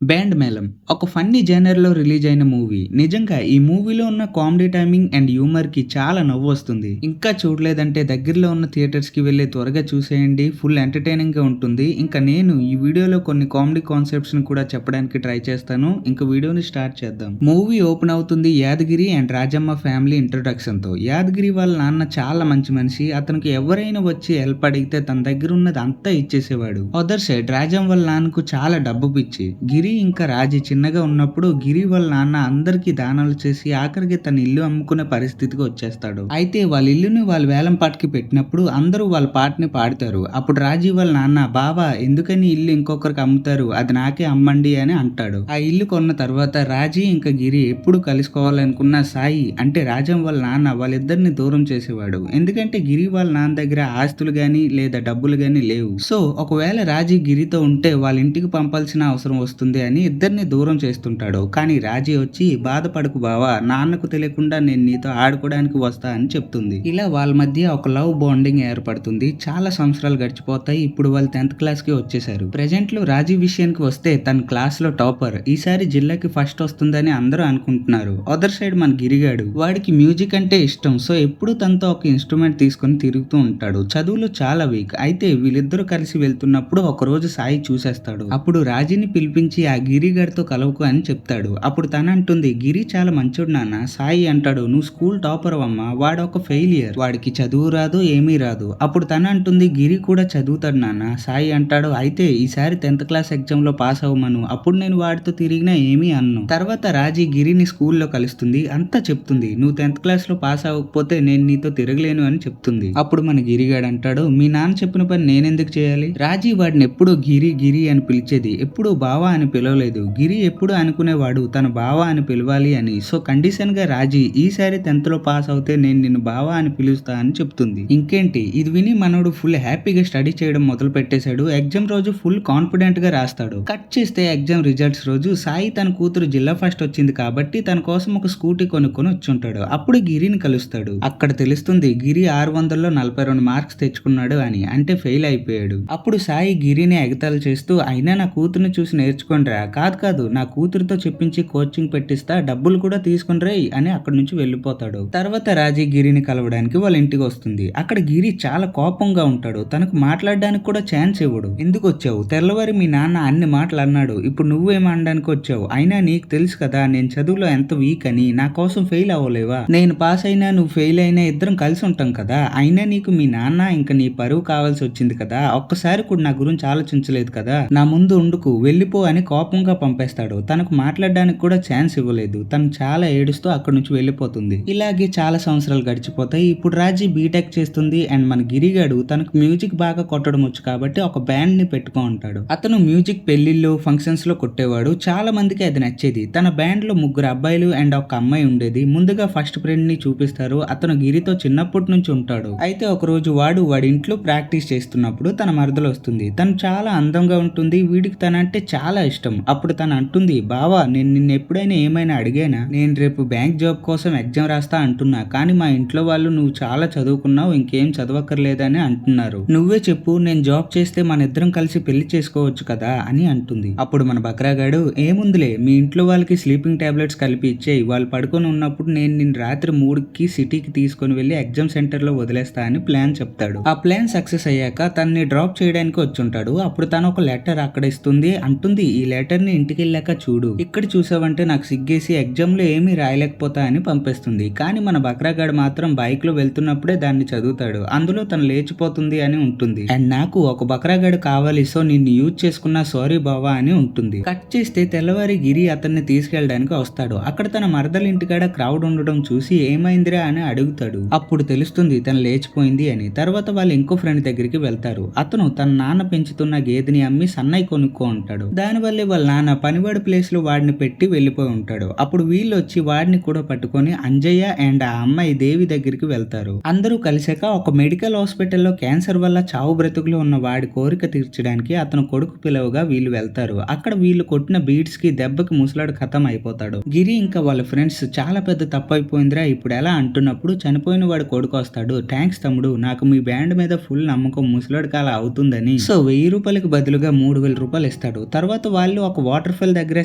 Band మేళం ఒక funny జనర్‌లో release అయిన movie. నిజంగా ఈ మూవీలో ఉన్న కామెడీ టైమింగ్ అండ్ హ్యూమర్‌కి చాలా నవ్వొస్తుంది. ఇంకా చూడలేదంటే దగ్గరలో ఉన్న థియేటర్స్‌కి వెళ్లి త్వరగా చూసేయండి. ఫుల్ ఎంటర్‌టైనింగ్‌గా ఉంటుంది. ఇంకా నేను ఈ వీడియోలో కొన్ని కామెడీ కాన్సెప్ట్స్‌ని కూడా చెప్పడానికి ట్రై చేస్తాను. ఇంక వీడియోని స్టార్ట్ చేద్దాం. మూవీ ఓపెన్ అవుతుంది యాదగిరి అండ్ రాజమ్మ ఫ్యామిలీ ఇంట్రొడక్షన్‌తో. యాదగిరి వాళ్ళ నాన్న చాలా మంచి మనిషి. అతనికి ఎవరైనా వచ్చి హెల్ప్ అడిగితే తన దగ్గర ఉన్నది అంతా ఇచ్చేసేవాడు. అదర్ సైడ్ రాజం వాళ్ళ నాన్నకు చాలా డబ్బు పిచ్చి. గిరి ఇంకా రాజీ చిన్నగా ఉన్నప్పుడు గిరి వాళ్ళ నాన్న అందరికీ దానాలు చేసి ఆఖరికి తన ఇల్లు అమ్ముకునే పరిస్థితికి వచ్చేస్తాడు. అయితే వాళ్ళ ఇల్లుని వాళ్ళ వేలం పాటకి పెట్టినప్పుడు అందరూ వాళ్ళ పాటని పాడతారు. అప్పుడు రాజీ వాళ్ళ నాన్న బావా ఎందుకని ఇల్లు ఇంకొకరికి అమ్ముతారు, అది నాకే అమ్మండి అని అంటాడు. ఆ ఇల్లు కొన్న తర్వాత రాజీ ఇంకా గిరి ఎప్పుడు కలుసుకోవాలనుకున్న సాయి అంటే రాజం వాళ్ళ నాన్న వాళ్ళిద్దరిని దూరం చేసేవాడు. ఎందుకంటే గిరి వాళ్ళ నాన్న దగ్గర ఆస్తులు గాని లేదా డబ్బులు గాని లేవు. సో ఒకవేళ రాజీ గిరితో ఉంటే వాళ్ళ ఇంటికి పంపాల్సిన అవసరం వస్తుంది అని ఇద్దరిని దూరం చేస్తుంటాడు. కానీ రాజీ వచ్చి బాధపడకు బావా, నాన్నకు తెలియకుండా నేను నీతో ఆడుకోవడానికి వస్తా అని చెప్తుంది. ఇలా వాళ్ళ మధ్య ఒక లవ్ బాండింగ్ ఏర్పడుతుంది. చాలా సంవత్సరాలు గడిచిపోతాయి. ఇప్పుడు వాళ్ళు 10th క్లాస్ కి వచ్చేసారు. ప్రెజెంట్ లో రాజీ విషయానికి వస్తే తన క్లాస్ లో టాపర్. ఈసారి జిల్లాకి ఫస్ట్ వస్తుందని అందరూ అనుకుంటున్నారు. అదర్ సైడ్ మన గిరిగాడు, వాడికి మ్యూజిక్ అంటే ఇష్టం. సో ఎప్పుడు తనతో ఒక ఇన్స్ట్రుమెంట్ తీసుకొని తిరుగుతూ ఉంటాడు. చదువులో చాలా వీక్. అయితే వీళ్ళిద్దరూ కలిసి వెళ్తున్నప్పుడు ఒక రోజు సాయి చూసేస్తాడు. అప్పుడు రాజీని పిలిపించి ఆ గిరిగాడితో కలవకు అని చెప్తాడు. అప్పుడు తన అంటుంది గిరి చాలా మంచోడు నాన్న. సాయి అంటాడు నువ్వు స్కూల్ టాపర్ అమ్మా, వాడు ఒక ఫెయిలియర్, వాడికి చదువు రాదు ఏమీ రాదు. అప్పుడు తన అంటుంది గిరి కూడా చదువుతాడు నాన్న. సాయి అంటాడు అయితే ఈసారి 10th క్లాస్ ఎగ్జామ్ లో పాస్ అవ్వమను, అప్పుడు నేను వాడితో తిరిగినా ఏమీ అన్ను. తర్వాత రాజీ గిరిని స్కూల్లో కలుస్తుంది. అంతా చెప్తుంది నువ్వు 10th క్లాస్ లో పాస్ అవ్వకపోతే నేను నీతో తిరగలేను అని చెప్తుంది. అప్పుడు మన గిరిగాడు అంటాడు మీ నాన్న చెప్పిన పని నేనెందుకు చేయాలి. రాజీ వాడిని ఎప్పుడు గిరి గిరి అని పిలిచేది, ఎప్పుడు బావా అని పిలవలేదు. గిరి ఎప్పుడు అనుకునేవాడు తన బావా అని పిలవాలి అని. సో కండిషన్ గా రాజీ ఈసారి 10th లో పాస్ అవుతే నేను నిన్ను బావా అని పిలుస్తా అని చెప్తుంది. ఇంకేంటి ఇది విని మనోడు ఫుల్ హ్యాపీగా స్టడీ చేయడం మొదలు పెట్టేశాడు. ఎగ్జామ్ రోజు ఫుల్ కాన్ఫిడెంట్ గా రాస్తాడు. కట్ చేస్తే ఎగ్జామ్ రిజల్ట్స్ రోజు సాయి తన కూతురు జిల్లా ఫస్ట్ వచ్చింది కాబట్టి తన కోసం ఒక స్కూటీ కొనుక్కొని వచ్చుంటాడు. అప్పుడు గిరిని కలుస్తాడు. అక్కడ తెలుస్తుంది గిరి 600లో 42 మార్క్స్ తెచ్చుకున్నాడు అని, అంటే ఫెయిల్ అయిపోయాడు. అప్పుడు సాయి గిరిని ఎగతాళి చేస్తూ అయినా నా కూతురుని చూసి నేర్చుకోండిరా, కాదు కాదు నా కూతురుతో చెప్పించి కోచింగ్ పెట్టిస్తా, డబ్బులు కూడా తీసుకుని రేయ్ అని అక్కడి నుంచి వెళ్ళిపోతాడు. తర్వాత రాజీ గిరిని కలవడానికి వాళ్ళ ఇంటికి వస్తుంది. అక్కడ గిరి చాలా కోపంగా ఉంటాడు. తనకు మాట్లాడడానికి కూడా ఛాన్స్ ఇవ్వడు. ఎందుకు వచ్చావు, తెల్లవారి మీ నాన్న అన్ని మాటలు అన్నాడు, ఇప్పుడు నువ్వేమనడానికి వచ్చావు, అయినా నీకు తెలుసు కదా నేను చదువులో ఎంత వీక్ అని, నా కోసం ఫెయిల్ అవ్వలేవా, నేను పాస్ అయినా నువ్వు ఫెయిల్ అయినా ఇద్దరం కలిసి ఉంటాం కదా, అయినా నీకు మీ నాన్న ఇంకా నీ పరువు కావాల్సి వచ్చింది కదా, ఒక్కసారి కూడా నా గురించి ఆలోచించలేదు కదా, నా ముందు ఉండుకు వెళ్ళిపో అని కోపంగా పంపేస్తాడు. తనకు మాట్లాడడానికి కూడా ఛాన్స్ ఇవ్వలేదు. తను చాలా ఏడుస్తూ అక్కడి నుంచి వెళ్ళిపోతుంది. ఇలాగే చాలా సంవత్సరాలు గడిచిపోతాయి. ఇప్పుడు రాజీ బీటెక్ చేస్తుంది అండ్ మన గిరిగాడు తనకు మ్యూజిక్ బాగా కొట్టడం వచ్చు కాబట్టి ఒక బ్యాండ్ ని పెట్టుకో ఉంటాడు. అతను మ్యూజిక్ పెళ్లిళ్ళు ఫంక్షన్స్ లో కొట్టేవాడు. చాలా మందికి అది నచ్చేది. తన బ్యాండ్ లో 3 అబ్బాయిలు అండ్ ఒక అమ్మాయి ఉండేది. ముందుగా ఫస్ట్ ఫ్రెండ్ ని చూపిస్తారు. అతను గిరితో చిన్నప్పటి నుంచి ఉంటాడు. అయితే ఒక రోజు వాడి ఇంట్లో ప్రాక్టీస్ చేస్తున్నప్పుడు తన మరదలు వస్తుంది. తను చాలా అందంగా ఉంటుంది. వీడికి తనంటే చాలా ఇష్టం. అప్పుడు తను అంటుంది బావా నేను నిన్ను ఎప్పుడైనా ఏమైనా అడిగానా, నేను రేపు బ్యాంక్ జాబ్ కోసం ఎగ్జామ్ రాస్తా అంటున్నా, కానీ మా ఇంట్లో వాళ్ళు నువ్వు చాలా చదువుకున్నావు ఇంకేం చదవక్కర్లేదని అంటున్నారు, నువ్వే చెప్పు నేను జాబ్ చేస్తే మన ఇద్దరం కలిసి పెళ్లి చేసుకోవచ్చు కదా అని అంటుంది. అప్పుడు మన బక్రాగాడు ఏముందిలే మీ ఇంట్లో వాళ్ళకి స్లీపింగ్ టాబ్లెట్స్ కలిపి ఇచ్చేయి, వాళ్ళు పడుకొని ఉన్నప్పుడు నేను నిన్ను రాత్రి 3కి సిటీకి తీసుకొని వెళ్లి ఎగ్జామ్ సెంటర్ లో వదిలేస్తా అని ప్లాన్ చెప్తాడు. ఆ ప్లాన్ సక్సెస్ అయ్యాక తనని డ్రాప్ చేయడానికి వచ్చుంటాడు. అప్పుడు తను ఒక లెటర్ అక్కడ ఇస్తుంది. అంటుంది ఈ లెటర్ ని ఇంటికి వెళ్ళాక చూడు, ఇక్కడ చూసావంటే నాకు సిగ్గేసి ఎగ్జామ్ లో ఏమీ రాయలేకపోతా అని పంపిస్తుంది. కానీ మన బక్రాగాడు మాత్రం బైక్ లో వెళ్తున్నప్పుడే దాన్ని చదువుతాడు. అందులో తను లేచిపోతుంది అని ఉంటుంది. అండ్ నాకు ఒక బక్రాగాడు కావాలి, సో నిన్ను యూజ్ చేసుకున్నా సారీ బావా అని ఉంటుంది. కట్ చేస్తే తెల్లవారి గిరి అతన్ని తీసుకెళ్ళడానికి వస్తాడు. అక్కడ తన మరదల ఇంటికాడ క్రౌడ్ ఉండడం చూసి ఏమైందిరా అని అడుగుతాడు. అప్పుడు తెలుస్తుంది తను లేచిపోయింది అని. తర్వాత వాళ్ళు ఇంకో ఫ్రెండ్ దగ్గరికి వెళ్తారు. అతను తన నాన్న పెంచుతున్న గేదెని అమ్మి సన్నయ్య కొనుక్కో ఉంటాడు. దానివల్లే వాళ్ళ నాన్న పనివాడి ప్లేస్ లో వాడిని పెట్టి వెళ్ళిపోయి ఉంటాడు. అప్పుడు వీళ్ళు వచ్చి వాడిని కూడా పట్టుకొని అంజయ్య అండ్ ఆ అమ్మాయి దేవి దగ్గరికి వెళ్తారు. అందరూ కలిసాక ఒక మెడికల్ హాస్పిటల్లో క్యాన్సర్ వల్ల చావు బ్రతుకులో ఉన్న వాడి కోరిక తీర్చడానికి అతను కొడుకు పిలవగా వీళ్ళు వెళ్తారు. అక్కడ వీళ్ళు కొట్టిన బీట్స్ కి దెబ్బకి ముసలాడు ఖతం అయిపోతాడు. గిరి ఇంకా వాళ్ళ ఫ్రెండ్స్ చాలా పెద్ద తప్పు అయిపోయిందిరా ఇప్పుడు ఎలా అంటున్నప్పుడు చనిపోయిన వాడు కొడుకు వస్తాడు. థ్యాంక్స్ తమ్ముడు, నాకు మీ బ్యాండ్ మీద ఫుల్ నమ్మకం ముసలాడు కాల అవుతుందని. సో 1000 రూపాయలకు బదులుగా 3000 రూపాయలు ఇస్తాడు. తర్వాత వారి వాళ్ళు ఒక వాటర్ ఫాల్ దగ్గర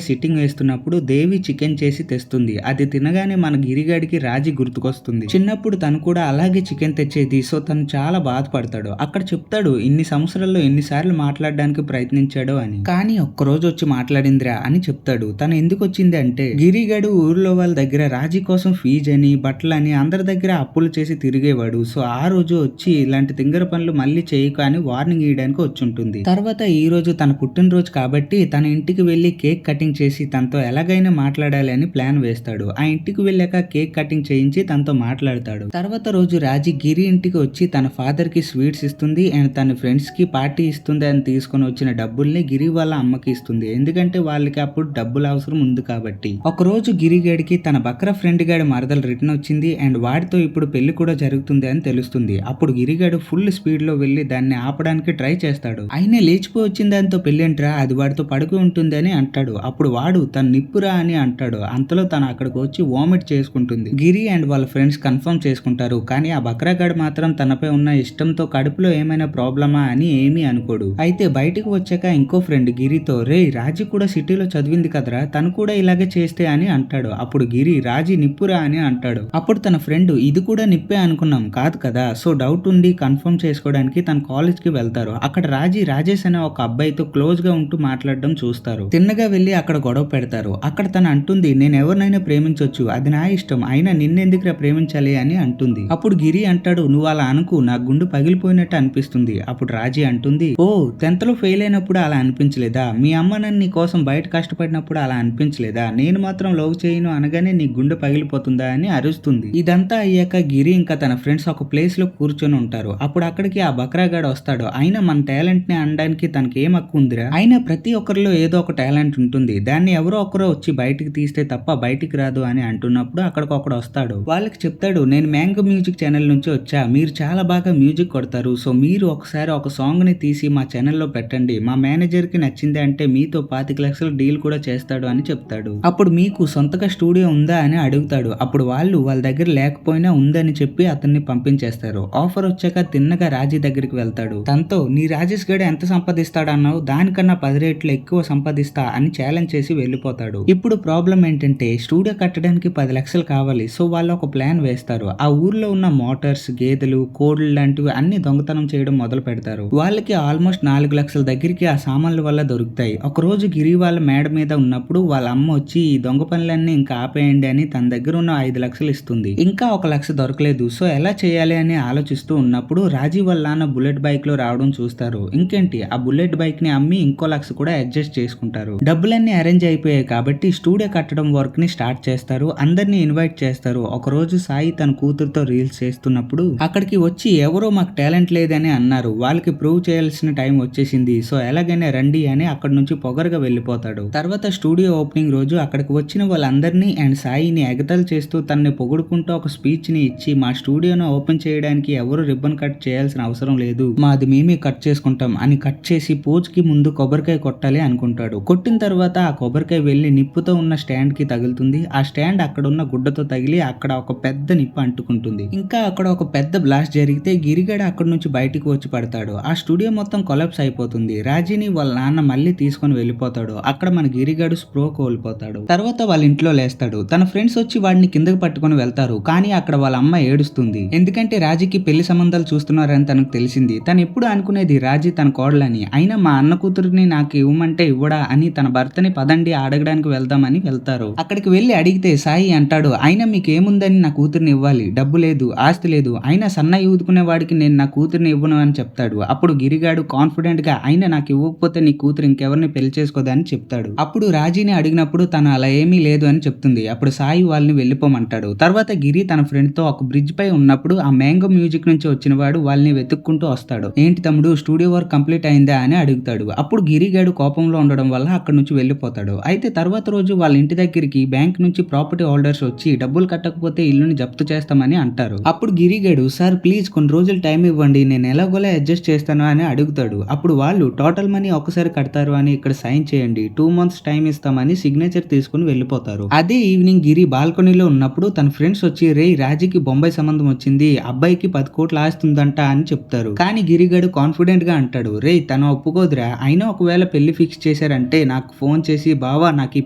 సిట్టింగ్ వేస్తున్నప్పుడు దేవి చికెన్ చేసి తెస్తుంది. అది తినగానే మన గిరిగాడికి రాజీ గుర్తుకొస్తుంది. చిన్నప్పుడు తను కూడా అలాగే చికెన్ తెచ్చేది. సో తను చాలా బాధపడతాడు. అక్కడ చెప్తాడు ఇన్ని సంవత్సరాల్లో ఎన్నిసార్లు మాట్లాడడానికి ప్రయత్నించాడో అని. కానీ ఒక్కరోజు వచ్చి మాట్లాడిందిరా అని చెప్తాడు. తను ఎందుకు వచ్చింది అంటే గిరిగాడు ఊర్లో వాళ్ళ దగ్గర రాజీ కోసం ఫీజు అని బట్టలని అందరి దగ్గర అప్పులు చేసి తిరిగేవాడు. సో ఆ రోజు వచ్చి ఇలాంటి తింగర పనులు మళ్ళీ చేయకు అని వార్నింగ్ ఇవ్వడానికి వచ్చి ఉంటుంది. తర్వాత ఈ రోజు తన పుట్టినరోజు కాబట్టి తన ఇంటికి వెళ్లి కేక్ కటింగ్ చేసి తనతో ఎలాగైనా మాట్లాడాలి అని ప్లాన్ వేస్తాడు. ఆ ఇంటికి వెళ్ళాక కేక్ కటింగ్ చేయించి తనతో మాట్లాడతాడు. తర్వాత రోజు రాజీ గిరి ఇంటికి వచ్చి తన ఫాదర్ కి స్వీట్స్ ఇస్తుంది అండ్ తన ఫ్రెండ్స్ కి పార్టీ ఇస్తుంది అని తీసుకొని వచ్చిన డబ్బుల్ని గిరి వాళ్ళ అమ్మకి ఇస్తుంది. ఎందుకంటే వాళ్ళకి అప్పుడు డబ్బులు అవసరం ఉంది కాబట్టి. ఒక రోజు గిరిగాడికి తన బక్రా ఫ్రెండ్ గాడి మరదలు రిటర్న్ వచ్చింది అండ్ వాడితో ఇప్పుడు పెళ్లి కూడా జరుగుతుంది అని తెలుస్తుంది. అప్పుడు గిరిగాడు ఫుల్ స్పీడ్ లో వెళ్లి దాన్ని ఆపడానికి ట్రై చేస్తాడు. అయినా లేచిపోయి వచ్చిన దాంతో పెళ్ళేంట్రా, అది వాడితో పడుకు ఉంటుంది అని అంటాడు. అప్పుడు వాడు తన నిప్పురా అని అంటాడు. అంతలో తను అక్కడికి వచ్చి వామిట్ చేసుకుంటుంది. గిరి అండ్ వాళ్ళ ఫ్రెండ్స్ కన్ఫర్మ్ చేసుకుంటారు. కానీ ఆ బక్రాగాడు మాత్రం తనపై ఉన్న ఇష్టంతో కడుపులో ఏమైనా ప్రాబ్లమా అని ఏమీ అనుకోడు. అయితే బయటకు వచ్చాక ఇంకో ఫ్రెండ్ గిరితో రే రాజీ కూడా సిటీలో చదివింది కదరా, తను కూడా ఇలాగే చేస్తే అని అంటాడు. అప్పుడు గిరి రాజీ నిప్పురా అని అంటాడు. అప్పుడు తన ఫ్రెండ్ ఇది కూడా నిప్పే అనుకున్నాం కాదు కదా, సో డౌట్ ఉండి కన్ఫర్మ్ చేసుకోవడానికి తన కాలేజ్ కి వెళ్తారు. అక్కడ రాజేష్ అనే ఒక అబ్బాయితో క్లోజ్ గా ఉంటూ మాట్లాడడం చూస్తారు. తిన్నగా వెళ్లి అక్కడ గొడవ పెడతారు. అక్కడ తను అంటుంది నేను ఎవరినైనా ప్రేమించొచ్చు, అది నా ఇష్టం, అయినా నిన్నెందుకురా ప్రేమించాలి అని అంటుంది. అప్పుడు గిరి అంటాడు నువ్వు అలా అనుకు, నా గుండు పగిలిపోయినట్టు అనిపిస్తుంది. అప్పుడు రాజీ అంటుంది ఓ 10th లో ఫెయిల్ అయినప్పుడు అలా అనిపించలేదా, మీ అమ్మ నన్ను నీ కోసం బయట కష్టపడినప్పుడు అలా అనిపించలేదా, నేను మాత్రం లవ్ చేయను అనగానే నీ గుండె పగిలిపోతుందా అని అరుస్తుంది. ఇదంతా అయ్యాక గిరి ఇంకా తన ఫ్రెండ్స్ ఒక ప్లేస్ లో కూర్చొని ఉంటారు. అప్పుడు అక్కడికి ఆ బక్రాగాడు వస్తాడు. అయినా మన టాలెంట్ ని అనడానికి తనకి ఏం హక్కు ఉందిరా, అయినా ప్రతి ఒక్కరిలో ఏదో ఒక టాలెంట్ ఉంటుంది, దాన్ని ఎవరో ఒకరో వచ్చి బయటికి తీస్తే తప్ప బయటికి రాదు అని అంటున్నప్పుడు అక్కడికి ఒకడు వస్తాడు. వాళ్ళకి చెప్తాడు నేను మ్యాంగో మ్యూజిక్ ఛానల్ నుంచి వచ్చా, మీరు చాలా బాగా మ్యూజిక్ కొడతారు, సో మీరు ఒకసారి ఒక సాంగ్ ని తీసి మా ఛానల్లో పెట్టండి, మా మేనేజర్ కి నచ్చింది అంటే మీతో 25 లక్షల డీల్ కూడా చేస్తాడు అని చెప్తాడు. అప్పుడు మీకు సొంతగా స్టూడియో ఉందా అని అడుగుతాడు. అప్పుడు వాళ్ళ దగ్గర లేకపోయినా ఉందని చెప్పి అతన్ని పంపించేస్తారు. ఆఫర్ వచ్చాక తిన్నగా రాజీ దగ్గరికి వెళ్తాడు. తనతో నీ రాజేష్ గడు ఎంత సంపాదిస్తాడన్నావు, దానికన్నా 10 రెట్లు ఎక్కువ సంపాదిస్తా అని ఛాలెంజ్ చేసి వెళ్ళిపోతాడు. ఇప్పుడు ప్రాబ్లం ఏంటంటే స్టూడియో కట్టడానికి 10 లక్షలు కావాలి. సో వాళ్ళు ఒక ప్లాన్ వేస్తారు. ఆ ఊర్లో ఉన్న మోటార్స్, గేదెలు, కోళ్లు లాంటివి అన్ని దొంగతనం చేయడం మొదలు పెడతారు. వాళ్ళకి ఆల్మోస్ట్ 4 లక్షల దగ్గరికి ఆ సామాన్ల వల్ల దొరుకుతాయి. ఒక రోజు గిరి వాళ్ళ మేడ మీద ఉన్నప్పుడు వాళ్ళ అమ్మ వచ్చి ఈ దొంగ పనులన్నీ ఇంకా ఆపేయండి అని తన దగ్గర ఉన్న 5 లక్షలు ఇస్తుంది. ఇంకా 1 లక్ష దొరకలేదు. సో ఎలా చేయాలి అని ఆలోచిస్తూ ఉన్నప్పుడు రాజీ వాళ్ళ నాన్న బుల్లెట్ బైక్ లో రావడం చూస్తారు. ఇంకేంటి ఆ బుల్లెట్ బైక్ ని అమ్మి ఇంకో 1 లక్ష కూడా అడ్జస్ట్ చేసుకుంటారు. డబ్బులన్నీ అరేంజ్ అయిపోయాయి కాబట్టి స్టూడియో కట్టడం వర్క్ ని స్టార్ట్ చేస్తారు. అందరినీ ఇన్వైట్ చేస్తారు. ఒక రోజు సాయి తన కూతురుతో రీల్స్ చేస్తున్నప్పుడు అక్కడికి వచ్చి ఎవరో మాకు టాలెంట్ లేదని అన్నారు, వాళ్ళకి ప్రూవ్ చేయాల్సిన టైం వచ్చేసింది, సో ఎలాగైనా రండి అని అక్కడ నుంచి పొగరుగా వెళ్ళిపోతాడు. తర్వాత స్టూడియో ఓపెనింగ్ రోజు అక్కడికి వచ్చిన వాళ్ళందరినీ అండ్ సాయిని ఎగతాళి చేస్తూ తనని పొగుడుకుంటూ ఒక స్పీచ్ ని ఇచ్చి మా స్టూడియోను ఓపెన్ చేయడానికి ఎవరు రిబ్బన్ కట్ చేయాల్సిన అవసరం లేదు, మాది మేమే కట్ చేసుకుంటాం అని కట్ చేసి పోజ్ కి ముందు కొబ్బరికాయ కొట్టాలి అనుకుంటాడు. కొట్టిన తర్వాత ఆ కొబ్బరికాయ వెళ్లి నిప్పుతో ఉన్న స్టాండ్ కి తగులుతుంది. ఆ స్టాండ్ అక్కడ ఉన్న గుడ్డతో తగిలి అక్కడ ఒక పెద్ద నిప్పు అంటుకుంటుంది. ఇంకా అక్కడ ఒక పెద్ద బ్లాస్ట్ జరిగితే గిరిగాడు అక్కడ నుంచి బయటికి వచ్చి పడతాడు. ఆ స్టూడియో మొత్తం కొలాప్స్ అయిపోతుంది. రాజీని వాళ్ళ నాన్న మళ్ళీ తీసుకొని వెళ్ళిపోతాడు. అక్కడ మన గిరిగాడు స్ప్రో కోల్పోతాడు. తర్వాత వాళ్ళ ఇంట్లో లేస్తాడు. తన ఫ్రెండ్స్ వచ్చి వాడిని కిందకి పట్టుకొని వెళ్తారు. కానీ అక్కడ వాళ్ళ అమ్మ ఏడుస్తుంది. ఎందుకంటే రాజీకి పెళ్లి సంబంధాలు చూస్తున్నారని తనకు తెలిసింది. తను ఎప్పుడు అనుకునేది రాజీ తన కోడలని, అయినా మా అన్న కూతురిని నాకు ఇవ్వమంటే ఇవ్వడా అని తన భర్తని పదండి అడగడానికి వెళ్దామని వెళ్తారు. అక్కడికి వెళ్లి అడిగితే సాయి అంటాడు అయినా మీకేముందని నా కూతురిని ఇవ్వాలి, డబ్బు లేదు, ఆస్తి లేదు, అయినా సన్నయ్య ఊదుకునే వాడికి నేను నా కూతురిని ఇవ్వను అని చెప్తాడు. అప్పుడు గిరిగాడు కాన్ఫిడెంట్ గా అయినా నాకు ఇవ్వకపోతే నీ కూతురు ఇంకెవరిని పెళ్లి చేసుకోదని చెప్తాడు. అప్పుడు రాజీని అడిగినప్పుడు తను అలా ఏమీ లేదు అని చెప్తుంది. అప్పుడు సాయి వాళ్ళని వెళ్ళిపోమంటాడు. తర్వాత గిరి తన ఫ్రెండ్ తో ఒక బ్రిడ్జ్ పై ఉన్నప్పుడు ఆ మ్యాంగో మ్యూజిక్ నుంచి వచ్చిన వాడు వాళ్ళని వెతుక్కుంటూ వస్తాడు. ఏంటి తమ్ముడు స్టూడియో వర్క్ కంప్లీట్ అయిందా అని అడుగుతాడు. అప్పుడు గిరిగాడు కోపంలో ఉండడం వల్ల అక్కడ నుంచి వెళ్ళిపోతాడు. అయితే తర్వాత రోజు వాళ్ళ ఇంటి దగ్గరికి బ్యాంక్ నుంచి ప్రాపర్టీ హోల్డర్స్ వచ్చి డబ్బులు కట్టకపోతే ఇల్లుని జప్తు చేస్తామని అంటారు. అప్పుడు గిరిగాడు సార్ ప్లీజ్ కొన్ని రోజులు టైం ఇవ్వండి, నేను ఎలాగోలా అడ్జస్ట్ చేస్తాను అని అడుగుతాడు. అప్పుడు వాళ్ళు టోటల్ మనీ ఒకసారి కడతారు అని ఇక్కడ సైన్ చేయండి, 2 months టైం ఇస్తామని సిగ్నేచర్ తీసుకుని వెళ్ళిపోతారు. అదే ఈవినింగ్ గిరి బాల్కనీలో ఉన్నప్పుడు తన ఫ్రెండ్స్ వచ్చి రే రాజీకి బొంబాయి సంబంధం వచ్చింది, అబ్బాయికి 10 కోట్లు ఆస్తుందంట అని చెప్తారు. కానీ గిరిగాడు కాన్ఫిడెంట్ గా అంటాడు రే తను ఒప్పుకోదురా, అయినా ఒకవేళ పెళ్లి ఫిక్స్ చేశారంటే నాకు ఫోన్ చేసి బావా నాకు ఈ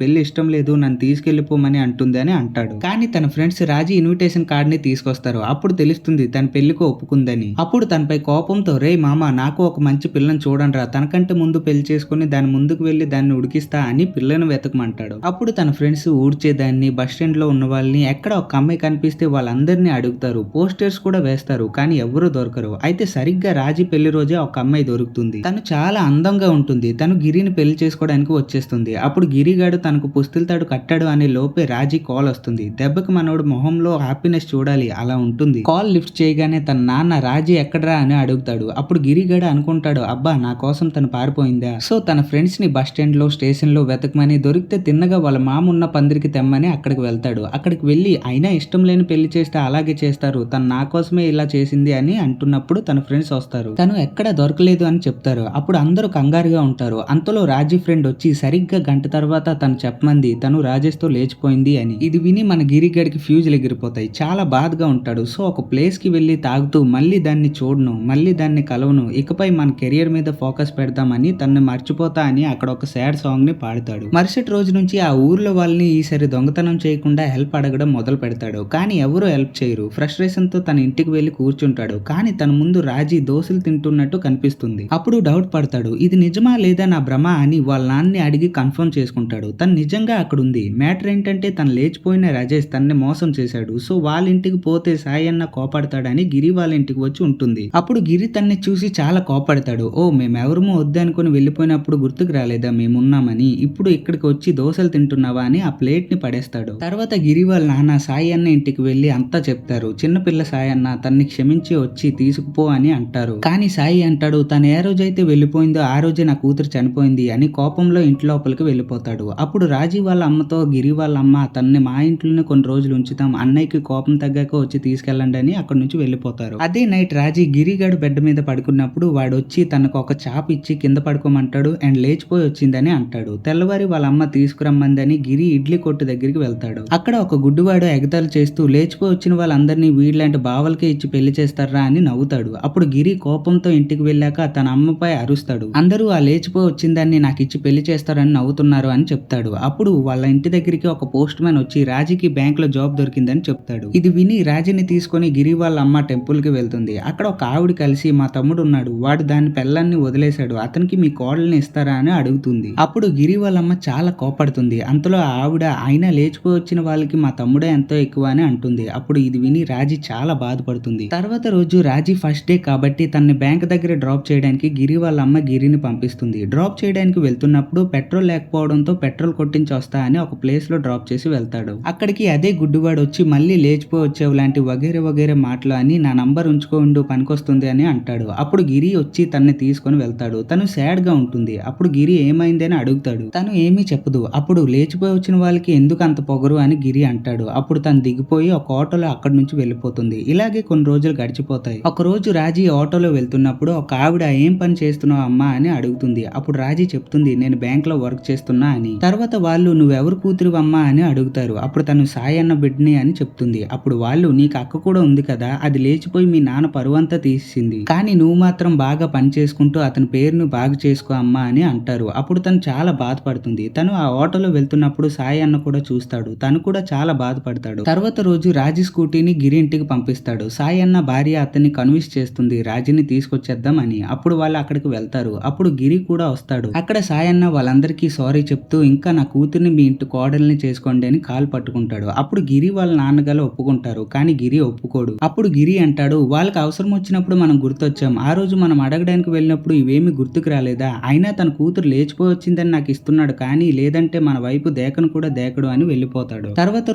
పెళ్లి ఇష్టం లేదు నన్ను తీసుకెళ్లిపోమని అంటుంది అని అంటాడు. కానీ తన ఫ్రెండ్స్ రాజీ ఇన్విటేషన్ కార్డ్ ని తీసుకొస్తారు. అప్పుడు తెలుస్తుంది తన పెళ్లికి ఒప్పుకుందని. అప్పుడు తనపై కోపంతో రే మామ నాకు ఒక మంచి పిల్లని చూడండిరా, తనకంటే ముందు పెళ్లి చేసుకుని దాని ముందుకు వెళ్లి దాన్ని ఉడికిస్తా అని పిల్లను వెతకమంటాడు. అప్పుడు తన ఫ్రెండ్స్ ఊడ్చేదాన్ని బస్ స్టాండ్ లో ఉన్న వాళ్ళని ఎక్కడ ఒక అమ్మాయి కనిపిస్తే వాళ్ళందరినీ అడుగుతారు. పోస్టర్స్ కూడా వేస్తారు కానీ ఎవరు దొరకరు. అయితే సరిగ్గా రాజీ పెళ్లి రోజే ఒక అమ్మాయి దొరుకుతుంది. తను చాలా అందంగా ఉంటుంది. తను గిరిని పెళ్లి చేసుకోవడానికి వచ్చేస్తుంది. అప్పుడు గిరిగాడు తనకు పుస్తులతాడు కట్టాడు అనే లోపే రాజీ కాల్ వస్తుంది. దెబ్బకి మనోడు మొహంలో హ్యాపీనెస్ చూడాలి అలా ఉంటుంది. కాల్ లిఫ్ట్ చేయగానే తన నాన్న రాజీ ఎక్కడరా అని అడుగుతాడు. అప్పుడు గిరిగాడు అనుకుంటాడు అబ్బా నా కోసం తను పారిపోయిందా. సో తన ఫ్రెండ్స్ ని బస్ స్టాండ్ లో స్టేషన్ లో వెతకమని దొరికితే తిన్నగా వాళ్ళ మామ ఉన్న పందిరికి తెమ్మని అక్కడికి వెళ్తాడు. అక్కడికి వెళ్ళి అయినా ఇష్టం లేని పెళ్లి చేస్తే అలాగే చేస్తారు, తను నా కోసమే ఇలా చేసింది అని అంటున్నప్పుడు తన ఫ్రెండ్స్ వస్తారు. తను ఎక్కడ దొరకలేదు అని చెప్తారు. అప్పుడు అందరూ కంగారుగా ఉంటారు. అంతలో రాజీ ఫ్రెండ్ వచ్చి సరిగ్గా గంట తర్వాత తను చెప్పమంది తను రాజేష్ తో లేచిపోయింది అని. ఇది విని మన గిరిగడికి ఫ్యూజులు ఎగిరిపోతాయి. చాలా బాధగా ఉంటాడు. సో ఒక ప్లేస్ కి వెళ్ళి తాగుతూ మళ్ళీ దాన్ని చూడను, మళ్ళీ దాన్ని కలవను, ఇకపై మన కెరియర్ మీద ఫోకస్ పెడదామని తనని మర్చిపోతా అని అక్కడ ఒక సాడ్ సాంగ్ ని పాడతాడు. మరుసటి రోజు నుంచి ఆ ఊర్లో వాళ్ళని ఈసారి దొంగతనం చేయకుండా హెల్ప్ అడగడం మొదలు పెడతాడు. కానీ ఎవరు హెల్ప్ చేయరు. ఫ్రస్ట్రేషన్ తో తన ఇంటికి వెళ్లి కూర్చుంటాడు. కానీ తన ముందు రాజీ దోశలు తింటున్నట్టు కనిపిస్తుంది. అప్పుడు డౌట్ పడతాడు. ఇది నిజమా లేదా నా భ్రమ అని వాళ్ళ నాన్నని అడిగి కన్ఫర్మ్ చేసుకుంటాడు. తను నిజంగా అక్కడ ఉంది. మ్యాటర్ ఏంటంటే తను లేచిపోయిన రాజేష్ తనని మోసం చేశాడు. సో వాళ్ళ ఇంటికి పోతే సాయి అన్న కోపడతాడని గిరి వాళ్ళ ఇంటికి వచ్చి ఉంటుంది. అప్పుడు గిరి తన్ని చూసి చాలా కోపడతాడు. ఓ మేమెవరమో వద్దనుకుని వెళ్ళిపోయినప్పుడు గుర్తుకు రాలేదా మేమున్నామని, ఇప్పుడు ఇక్కడికి వచ్చి దోశలు తింటున్నావా అని ఆ ప్లేట్ ని పడేస్తాడు. తర్వాత గిరి వాళ్ళ నాన్న సాయి అన్న ఇంటికి వెళ్లి అంతా చెప్తారు. చిన్నపిల్ల సాయి అన్న తన్ని క్షమించి వచ్చి తీసుకుపో అని అంటారు. కానీ సాయి అంటాడు తను ఏ రోజైతే వెళ్ళిపోయిందో ఆ రోజే నా కూతురు చనిపోయింది అని కోపంలో ఇంటి లోపలికి వెళ్ళిపోతాడు. అప్పుడు రాజీ వాళ్ళ అమ్మతో గిరి వాళ్ళ అమ్మ తనని మా ఇంట్లోనే కొన్ని రోజులు ఉంచుతాం, అన్నయ్యకి కోపం తగ్గాక వచ్చి తీసుకెళ్ళండి అని అక్కడి నుంచి వెళ్ళిపోతారు. అదే నైట్ రాజీ గిరిగాడు బెడ్ మీద పడుకున్నప్పుడు వాడు వచ్చి తనకు ఒక చాప్ ఇచ్చి కింద పడుకోమంటాడు అండ్ లేచిపోయి వచ్చిందని అంటాడు. తెల్లవారి వాళ్ళ అమ్మ తీసుకురమ్మందని గిరి ఇడ్లీ కొట్టు దగ్గరికి వెళ్తాడు. అక్కడ ఒక గుడ్డివాడు ఎగతాలు చేస్తూ లేచిపోయి వచ్చిన వాళ్ళందరినీ వీళ్ళంటి బావలకే ఇచ్చి పెళ్లి చేస్తారా అని నవ్వుతాడు. అప్పుడు గిరి కోపంతో ఇంటికి వెళ్ళాక తన అమ్మపై అరుస్తాడు. అందరూ ఆ లేచిపోయి వచ్చిందాన్ని నాకు ఇచ్చి పెళ్లి చేస్తారని నవ్వుతున్నారు అని చెప్తాడు. అప్పుడు వాళ్ళ ఇంటి దగ్గరికి ఒక పోస్ట్ మ్యాన్ వచ్చి రాజీకి బ్యాంక్ లో జాబ్ దొరికిందని చెప్తాడు. ఇది విని రాజీని తీసుకొని గిరి వాళ్ళ అమ్మ టెంపుల్ కి వెళ్తుంది. అక్కడ ఒక ఆవిడ కలిసి మా తమ్ముడు ఉన్నాడు, వాడు దాని పెళ్ళాన్ని వదిలేశాడు, అతనికి మీ కోడల్ని ఇస్తారా అని అడుగుతుంది. అప్పుడు గిరి వాళ్ళమ్మ చాలా కోపడుతుంది. అంతలో ఆవిడ అయినా లేచిపోయి వచ్చిన వాళ్ళకి మా తమ్ముడే ఎంతో ఎక్కువ అని అంటుంది. అప్పుడు ఇది విని రాజీ చాలా బాధపడుతుంది. తర్వాత రోజు రాజీ ఫస్ట్ డే కాబట్టి తనని బ్యాంక్ దగ్గర డ్రాప్ చేయడానికి గిరి వాళ్ళ అమ్మ గిరిని పంపిస్తుంది. డ్రాప్ చేయడానికి వెళ్తున్నప్పుడు పెట్రోల్ లేకపోవడంతో పెట్రోల్ కొట్టించి వస్తా అని ఒక ప్లేస్ లో డ్రాప్ చేసి వెళ్తాడు. అక్కడికి అదే గుడ్డివాడు వచ్చి మళ్ళీ లేచిపోయి వచ్చేవి లాంటి వగేరే వగేరే మాటలు అని నా నంబర్ ఉంచుకోండు పనికొస్తుంది అని అంటాడు. అప్పుడు గిరి వచ్చి తనని తీసుకొని వెళ్తాడు. తను సాడ్ గా ఉంటుంది. అప్పుడు గిరి ఏమైంది అని అడుగుతాడు. తను ఏమీ చెప్పదు. అప్పుడు లేచిపోయి వచ్చిన వాళ్ళకి ఎందుకు అంత పొగరు అని గిరి అంటాడు. అప్పుడు తను దిగిపోయి ఒక ఆటోలో అక్కడి నుంచి వెళ్ళిపోతుంది. ఇలాగే కొన్ని రోజులు గడిచిపోతాయి. ఒక రోజు రాజీ ఆటోలో వెళ్తున్నప్పుడు ఒక ఆవిడ ఏం పని చేస్తున్నావు అమ్మా అని అడుగుతుంది. అప్పుడు రాజీ చెప్తుంది నేను బ్యాంక్ లో వర్క్ చేస్తున్నా అని. తర్వాత వాళ్ళు నువ్వెవరు కూతురు అమ్మా అని అడుగుతారు. అప్పుడు తను సాయి అన్న బిడ్డని అని చెప్తుంది. అప్పుడు వాళ్ళు నీకు అక్క కూడా ఉంది కదా, అది లేచిపోయి మీ నాన్న పరువంతా తీసింది, కానీ నువ్వు మాత్రం బాగా పని చేసుకుంటూ అతని పేరును బాగు చేసుకో అమ్మా అని అంటారు. అప్పుడు తను చాలా బాధపడుతుంది. తను ఆ ఆటోలో వెళ్తున్నప్పుడు సాయి అన్న కూడా చూస్తాడు. తను కూడా చాలా బాధపడతాడు. తర్వాత రోజు రాజీ స్కూటీని గిరి ఇంటికి పంపిస్తాడు. సాయి అన్న భార్య అతన్ని కన్విన్స్ చేస్తుంది రాజీని తీసుకొచ్చేద్దాం అని. అప్పుడు వాళ్ళు అక్కడికి వెళ్తారు. అప్పుడు గిరి కూడా వస్తాడు. అక్కడ సాయి అన్న వాళ్ళందరికీ సారీ చెప్తూ ఇంకా నా కూతుర్ని మీ ఇంటి కోడల్ని చేసుకోండి అని కాలు పట్టుకుంటాడు. అప్పుడు గిరి వాళ్ళ నాన్నగారు ఒప్పుకుంటారు. కానీ గిరి ఒప్పుకోడు. అప్పుడు గిరి అంటాడు వాళ్ళకి అవసరం వచ్చినప్పుడు మనం గుర్తొచ్చాం, ఆ రోజు మనం అడగడానికి వెళ్ళినప్పుడు ఇవేమి గుర్తుకు రాలేదా, అయినా తన కూతురు లేచిపోయి వచ్చిందని నాకు ఇస్తున్నాడు, కానీ లేదంటే మన వైపు దేకను కూడా దేకడు అని వెళ్ళిపోతాడు. తర్వాత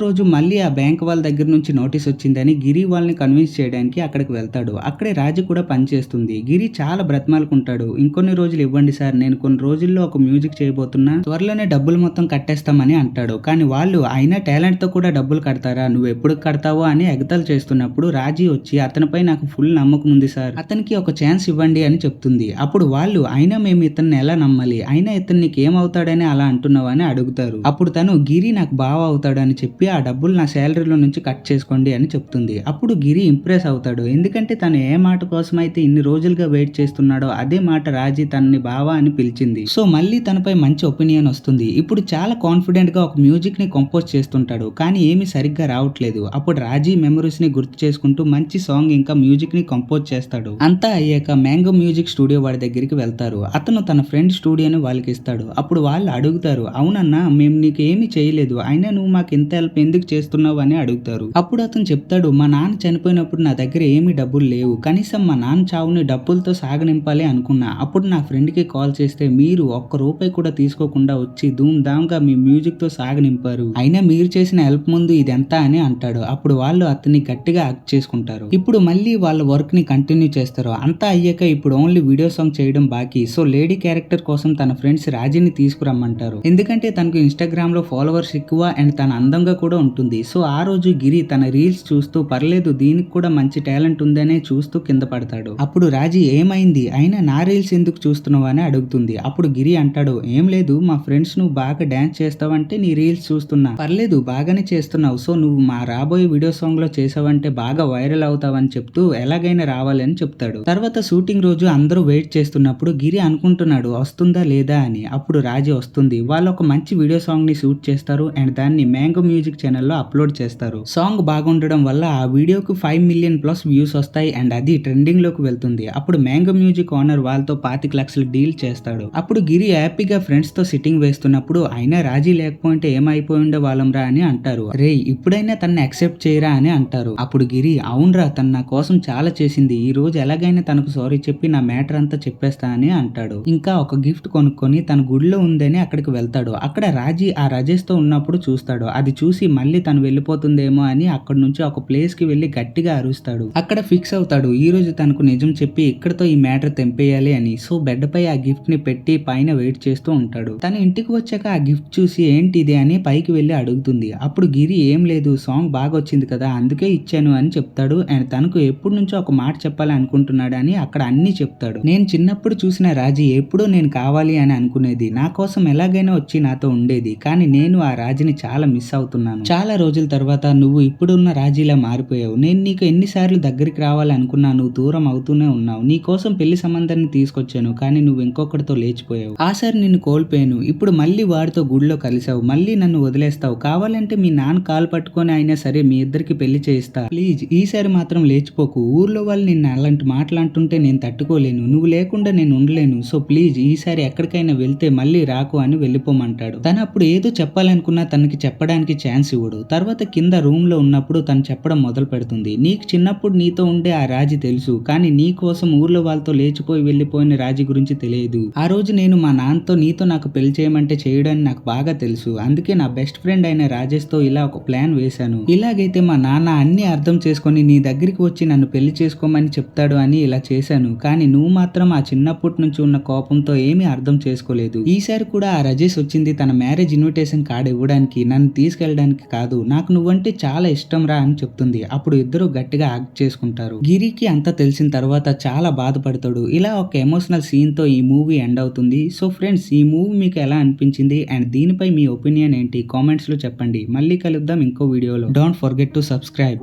రోజు మళ్ళీ ఆ బ్యాంక్ వాళ్ళ దగ్గర నుంచి నోటీస్ వచ్చిందని గిరి వాళ్ళని కన్విన్స్ చేయడానికి అక్కడికి వెళ్తాడు. అక్కడే రాజు కూడా పనిచేస్తుంది. గిరి చాలా బ్రతిమాలుకుంటాడు. ఇంకొన్ని రోజులు ఇవ్వండి సార్, నేను కొన్ని రోజుల్లో ఒక మ్యూజిక్ చేయబోతున్నా, త్వరలోనే డబ్బులు మొత్తం కట్టేస్తామని అంటాడు. కానీ వాళ్ళు అయినా టాలెంట్ తో కూడా డబ్బులు కడతారా, నువ్వు ఎప్పుడు కడతావో అని ఎగతాలు చేస్తున్నప్పుడు రాజీ వచ్చి అతనిపై నాకు ఫుల్ నమ్మకం ఉంది సార్, అతనికి ఒక ఛాన్స్ ఇవ్వండి అని చెప్తుంది. అప్పుడు వాళ్ళు అయినా మేము ఇతన్ని ఎలా నమ్మాలి, అయినా ఇతను నీకు ఏమవుతాడని అలా అంటున్నావు అని అడుగుతారు. అప్పుడు తను గిరి నాకు బావ అవుతాడు అని చెప్పి ఆ డబ్బులు నా శాలరీలో నుంచి కట్ చేసుకోండి అని చెప్తుంది. అప్పుడు గిరి ఇంప్రెస్ అవుతాడు. ఎందుకంటే తను ఏ మాట కోసం అయితే ఇన్ని రోజులుగా వెయిట్ చేస్తున్నాడో అదే మాట రాజీ తనని బావ అని పిలిచింది. సో సో మళ్ళీ తనపై మంచి ఒపీనియన్ వస్తుంది. ఇప్పుడు చాలా కాన్ఫిడెంట్ గా ఒక మ్యూజిక్ ని కంపోజ్ చేస్తుంటాడు, కానీ ఏమీ సరిగ్గా రావట్లేదు. అప్పుడు రాజీ మెమరీస్ ని గుర్తు చేసుకుంటూ మంచి సాంగ్ ఇంకా మ్యూజిక్ ని కంపోజ్ చేస్తాడు. అంతా అయ్యాక మ్యాంగో మ్యూజిక్ స్టూడియో వాడి దగ్గరికి వెళ్తారు. అతను తన ఫ్రెండ్ స్టూడియోని వాళ్ళకి ఇస్తాడు. అప్పుడు వాళ్ళు అడుగుతారు, అవునన్నా మేము నీకు ఏమీ చేయలేదు, అయినా నువ్వు మాకు ఇంత హెల్ప్ ఎందుకు చేస్తున్నావు అని అడుగుతారు. అప్పుడు అతను చెప్తాడు, మా నాన్న చనిపోయినప్పుడు నా దగ్గర ఏమీ డబ్బులు లేవు, కనీసం మా నాన్న చావుని డబ్బులతో సాగనింపాలి అనుకున్నా. అప్పుడు నా ఫ్రెండ్ కి కాల్ చేస్తే మీరు ఒక్క రూపాయి కూడా తీసుకోకుండా వచ్చి ధూమ్ ధామ్ గా మీ మ్యూజిక్ తో సాగనింపారు, అయినా మీరు చేసిన హెల్ప్ ముందు ఇదెంతా అని అంటాడు. అప్పుడు వాళ్ళు అతన్ని గట్టిగా హగ్ చేసుకుంటారు. ఇప్పుడు మళ్ళీ వాళ్ళ వర్క్ ని కంటిన్యూ చేస్తారు. అంతా అయ్యాక ఇప్పుడు ఓన్లీ వీడియో సాంగ్ చేయడం బాకీ. సో లేడీ క్యారెక్టర్ కోసం తన ఫ్రెండ్స్ రాజీని తీసుకురమ్మంటారు, ఎందుకంటే తనకు ఇన్స్టాగ్రామ్ లో ఫాలోవర్స్ ఎక్కువ అండ్ తన అందంగా కూడా ఉంటుంది. సో ఆ రోజు గిరి తన రీల్స్ చూస్తూ పర్లేదు దీనికి కూడా మంచి టాలెంట్ ఉందనే చూస్తూ కింద పడతాడు. అప్పుడు రాజీ ఏమైంది, అయినా నా రీల్స్ ఎందుకు చూస్తున్నావు అని అడుగుతుంది. అప్పుడు గిరి అంటాడు, ఏం లేదు మా ఫ్రెండ్స్ నువ్వు బాగా డాన్స్ చేస్తావంటే నీ రీల్స్ చూస్తున్నా, పర్లేదు బాగానే చేస్తున్నావు, సో నువ్వు మా రాబోయే వీడియో సాంగ్ లో చేసావంటే బాగా వైరల్ అవుతావని చెప్తూ ఎలాగైనా రావాలని చెప్తాడు. తర్వాత షూటింగ్ రోజు అందరూ వెయిట్ చేస్తున్నప్పుడు గిరి అనుకుంటున్నాడు వస్తుందా లేదా అని. అప్పుడు రాజీ వస్తుంది. వాళ్ళు ఒక మంచి వీడియో సాంగ్ ని షూట్ చేస్తారు అండ్ దాన్ని మ్యాంగో మ్యూజిక్ ఛానల్లో అప్లోడ్ చేస్తారు. సాంగ్ బాగుండడం వల్ల ఆ వీడియోకి 5 మిలియన్ ప్లస్ వ్యూస్ వస్తాయి అండ్ అది ట్రెండింగ్ లోకి వెళ్తుంది. అప్పుడు మ్యాంగో మ్యూజిక్ ఓనర్ వాళ్ళతో 25 లక్షలు డీల్ చేస్తాడు. అప్పుడు గిరి హ్యాపీగా ఫ్రెండ్స్ తో సిట్టింగ్ వేస్తున్నప్పుడు అయినా రాజీ లేకపోతే ఏమైపోయి ఉండే వాళ్ళంరా అని అంటారు. రే ఇప్పుడైనా తనని యాక్సెప్ట్ చేయరా అని అంటారు. అప్పుడు గిరి అవునరా తన నా కోసం చాలా చేసింది, ఈ రోజు ఎలాగైనా తనకు సారీ చెప్పి నా మ్యాటర్ అంతా చెప్పేస్తా అని అంటాడు. ఇంకా ఒక గిఫ్ట్ కొనుక్కొని తన గుడిలో ఉందని అక్కడికి వెళ్తాడు. అక్కడ రాజీ ఆ రజేష్ తో ఉన్నప్పుడు చూస్తాడు. అది చూసి మళ్ళీ తను వెళ్ళిపోతుందేమో అని అక్కడ నుంచి ఒక ప్లేస్ కి వెళ్లి గట్టిగా అరుస్తాడు. అక్కడ ఫిక్స్ అవుతాడు ఈ రోజు తనకు నిజం చెప్పి ఇక్కడతో ఈ మ్యాటర్ తెంపేయాలి అని. సో బెడ్ పై ఆ గిఫ్ట్ ని పెట్టి పైన వెయిట్ చేస్తూ ఉంటాడు. తన ఇంటికి వచ్చాక ఆ గిఫ్ట్ చూసి ఏంటి ఇది అని పైకి వెళ్లి అడుగుతుంది. అప్పుడు గిరి ఏం లేదు సాంగ్ బాగా వచ్చింది కదా అందుకే ఇచ్చాను అని చెప్తాడు. అండ్ తనకు ఎప్పటి నుంచో ఒక మాట చెప్పాలి అనుకుంటున్నాడు అని అక్కడ అన్ని చెప్తాడు. నేను చిన్నప్పుడు చూసిన రాజీ ఎప్పుడూ నేను కావాలి అని అనుకునేది, నా కోసం ఎలాగైనా వచ్చి నాతో ఉండేది, కానీ నేను ఆ రాజీని చాలా మిస్ అవుతున్నాను. చాలా రోజుల తర్వాత నువ్వు ఇప్పుడున్న రాజీలా మారిపోయావు. నేను నీకు ఎన్నిసార్లు దగ్గరికి రావాలి అనుకున్నా నువ్వు దూరం అవుతూనే ఉన్నావు. నీ కోసం పెళ్లి సంబంధాన్ని తీసుకొచ్చాను, కానీ నువ్వు ఇంకొకటితో లేచిపోయావు. ఆసారి నిన్ను కోల్పోయాను, ఇప్పుడు మళ్ళీ వాడితో గుడిలో కలిసావు, మళ్ళీ నన్ను వదిలేస్తావు. కావాలంటే మీ నాన్న కాలు పట్టుకొని అయినా సరే మీ ఇద్దరికి పెళ్లి చేయిస్తా, ప్లీజ్ ఈసారి మాత్రం లేచిపోకు. ఊర్లో వాళ్ళు నిన్ను అలాంటి మాటలు అంటుంటే నేను తట్టుకోలేను, నువ్వు లేకుండా నేను ఉండలేను. సో ప్లీజ్ ఈసారి ఎక్కడికైనా వెళ్తే మళ్ళీ రాకు అని వెళ్ళిపోమంటాడు. తను అప్పుడు ఏదో చెప్పాలనుకున్నా తనకి చెప్పడానికి ఛాన్స్ ఇవ్వడు. తర్వాత కింద రూమ్ లో ఉన్నప్పుడు తను చెప్పడం మొదలు పెడుతుంది. నీకు చిన్నప్పుడు నీతో ఉండే ఆ రాజీ తెలుసు, కానీ నీ కోసం ఊర్లో వాళ్ళతో లేచిపోయి వెళ్ళిపోయిన రాజీ గురించి తెలియదు. ఆ రోజు నేను మా నాన్నతో నీతో నాకు పెళ్లి చేయమంటే చేయడానికి నాకు బాగా తెలుసు, అందుకే నా బెస్ట్ ఫ్రెండ్ అయిన రాజేష్ తో ఇలా ఒక ప్లాన్ వేశాను. ఇలాగైతే మా నాన్న అన్ని అర్థం చేసుకొని నీ దగ్గరికి వచ్చి నన్ను పెళ్లి చేసుకోమని చెప్తాడు అని ఇలా చేశాను, కానీ నువ్వు మాత్రం ఆ చిన్నప్పటి నుంచి ఉన్న కోపంతో ఏమీ అర్థం చేసుకోలేదు. ఈసారి కూడా ఆ రజేష్ వచ్చింది తన మ్యారేజ్ ఇన్విటేషన్ కార్డ్ ఇవ్వడానికి, నన్ను తీసుకెళ్ళడానికి కాదు, నాకు నువ్వంటే చాలా ఇష్టం రా అని చెప్తుంది. అప్పుడు ఇద్దరు గట్టిగా యాక్ట్ చేసుకుంటారు. గిరికి అంతా తెలిసిన తర్వాత చాలా బాధపడతాడు. ఇలా ఒక ఎమోషనల్ సీన్ తో ఈ మూవీ ఎండ్ అవుతుంది. సో ఫ్రెండ్స్ ఈ మూవీ మీకు ఎలా అనిపించింది అండ్ దీనిపై మీ ఒపీనియన్ ఏంటి కామెంట్స్ లో చెప్పండి. మళ్ళీ కలుద్దాం ఇంకో వీడియోలో. Don't forget to subscribe.